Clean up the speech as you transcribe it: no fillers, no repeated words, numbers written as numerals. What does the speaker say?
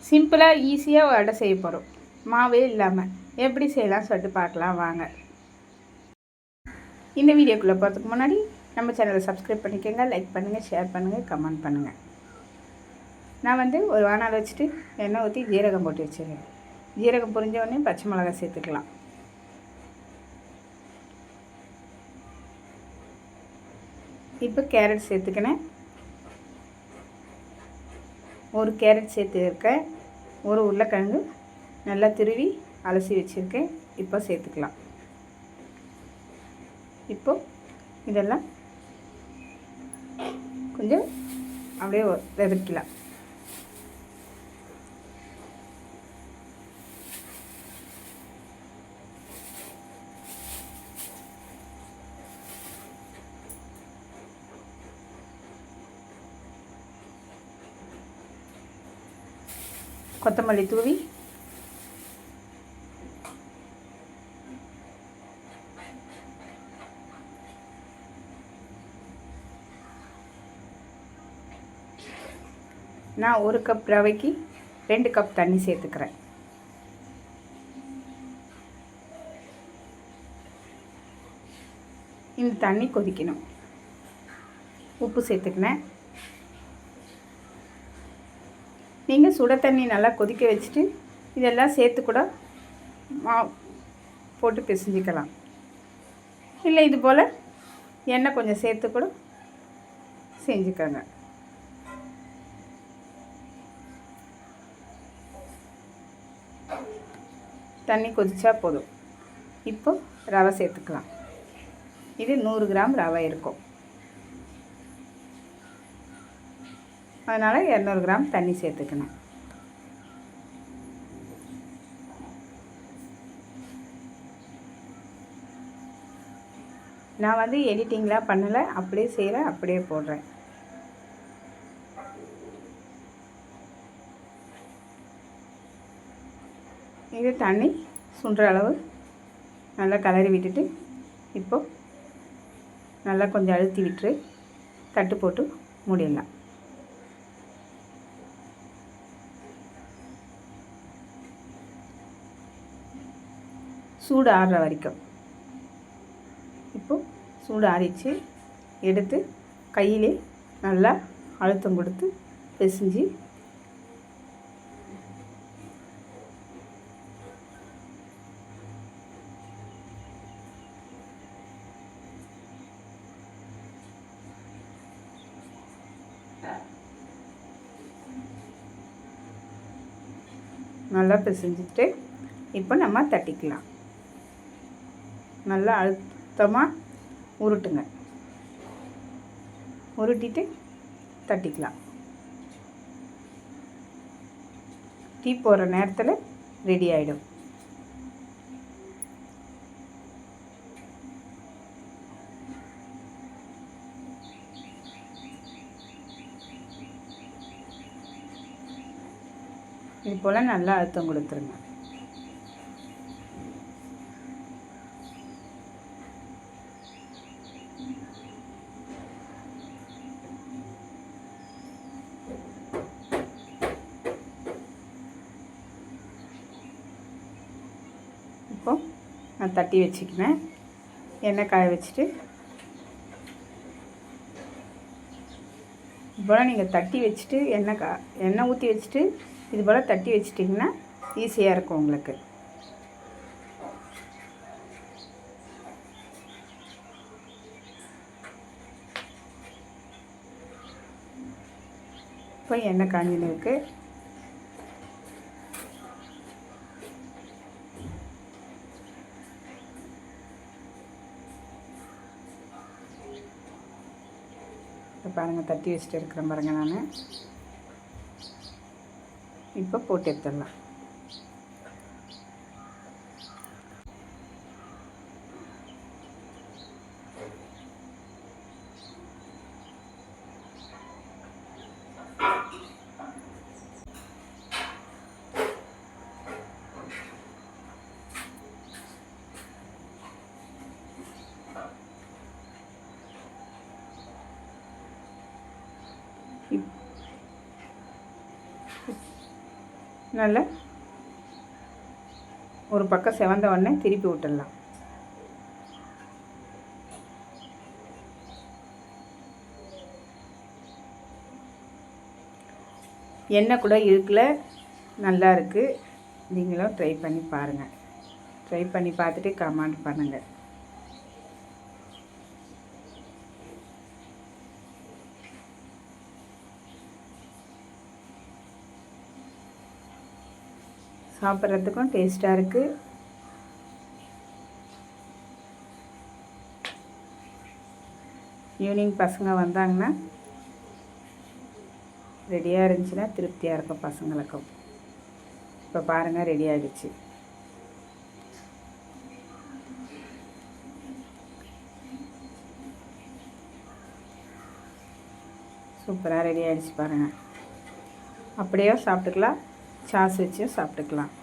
சிம்பிளாக ஈஸியாக வடை செய்ய போகிறோம். மாவே இல்லாமல் எப்படி செய்யலாம் சொல்லிட்டு பார்க்கலாம் வாங்க. இந்த வீடியோக்குள்ளே போகிறதுக்கு முன்னாடி நம்ம சேனலை சப்ஸ்கிரைப் பண்ணிக்கோங்க, லைக் பண்ணுங்கள், ஷேர் பண்ணுங்கள், கமெண்ட் பண்ணுங்கள். நான் ஒரு வானல் வச்சுட்டு எண்ணெய் ஊற்றி ஜீரகம் போட்டு வச்சுருக்கேன். ஜீரகம் பொரிஞ்ச உடனே பச்சை மிளகாய் சேர்த்துக்கலாம். இப்போ கேரட் சேர்த்துக்கினேன். ஒரு கேரட் சேர்த்துருக்கேன். ஒரு உருளைக்கிழங்கு நல்லா திருவி அலசி வச்சுருக்கேன். இப்போ சேர்த்துக்கலாம். இப்போ இதெல்லாம் கொஞ்சம் அப்படியே வதக்கலாம். கொத்தமல்லி தூவி நான் 1 கப் ரவைக்கு 2 கப் தண்ணி சேர்த்துக்கிறேன். இந்த தண்ணி கொதிக்கணும். உப்பு சேர்த்துக்கினேன். நீங்கள் சுட தண்ணி நல்லா கொதிக்க வச்சுட்டு இதெல்லாம் சேர்த்து கூட போட்டு பிசைஞ்சிக்கலாம். இல்லை இது போல் எண்ணெய் கொஞ்சம் சேர்த்து கூட செஞ்சுக்கோங்க. தண்ணி கொதிச்சா போதும். இப்போ ரவை சேர்த்துக்கலாம். இது 100 கிராம் ரவை இருக்கும். அதனால் 200 கிராம் தண்ணி சேர்த்துக்கணும். நான் எடிட்டிங்லாம் பண்ணலை, அப்படியே செய்கிறேன், அப்படியே போடுறேன். இது தண்ணி சுண்டுற அளவு நல்லா கலரி விட்டுட்டு இப்போ நல்லா கொஞ்சம் அழுத்தி விட்டுரு தட்டு போட்டு மூடிடலாம். சூடு ஆறுற வரைக்கும். இப்போ சூடு ஆறிச்சு. எடுத்து கையிலே நல்லா அழுத்தம் கொடுத்து பிசைஞ்சு நல்லா பிசைஞ்சிட்டு இப்போ நம்ம தட்டிக்கலாம். நல்லா அழுத்தமாக உருட்டுங்க. உருட்டிட்டு தட்டிக்கலாம். டீ போடுற நேரத்தில் ரெடி ஆகிடும். இது போல் நல்லா அழுத்தம் கொடுத்துருங்க. இப்போ நான் தட்டி வச்சுக்கினேன். எண்ணெய் காய வச்சுட்டு இது போல் நீங்கள் தட்டி வச்சுட்டு எண்ணெய் ஊற்றி வச்சுட்டு இது போல் தட்டி வச்சிட்டிங்கன்னா ஈஸியாக இருக்கும் உங்களுக்கு. இப்போ எண்ணெய் காஞ்சின்னு இருக்குது. இப்போ பாருங்கள், தட்டி வச்சுட்டு இருக்கிறேன் பாருங்கள். நான் இப்போ போட்டு எடுத்துடலாம். நல்லா ஒரு பக்கம் செவந்த உடனே திருப்பி விட்டுடலாம். எண்ணெய் கூட இருக்குல்ல, நல்லா இருக்குது. நீங்களும் ட்ரை பண்ணி பாருங்கள். ட்ரை பண்ணி பார்த்துட்டு கமெண்ட் பண்ணுங்கள். சாப்பிட்றதுக்கும் டேஸ்ட்டாக இருக்குது. ஈவினிங் பசங்க வந்தாங்கன்னா ரெடியாக இருந்துச்சுன்னா திருப்தியாக இருக்கும் பசங்களுக்கும். இப்போ பாருங்கள், ரெடி ஆகிடுச்சு. சூப்பராக ரெடி ஆகிடுச்சு பாருங்கள். அப்படியே சாப்பிட்டுக்கலாம், சாஸ் வச்சும் சாப்பிட்டுக்கலாம்.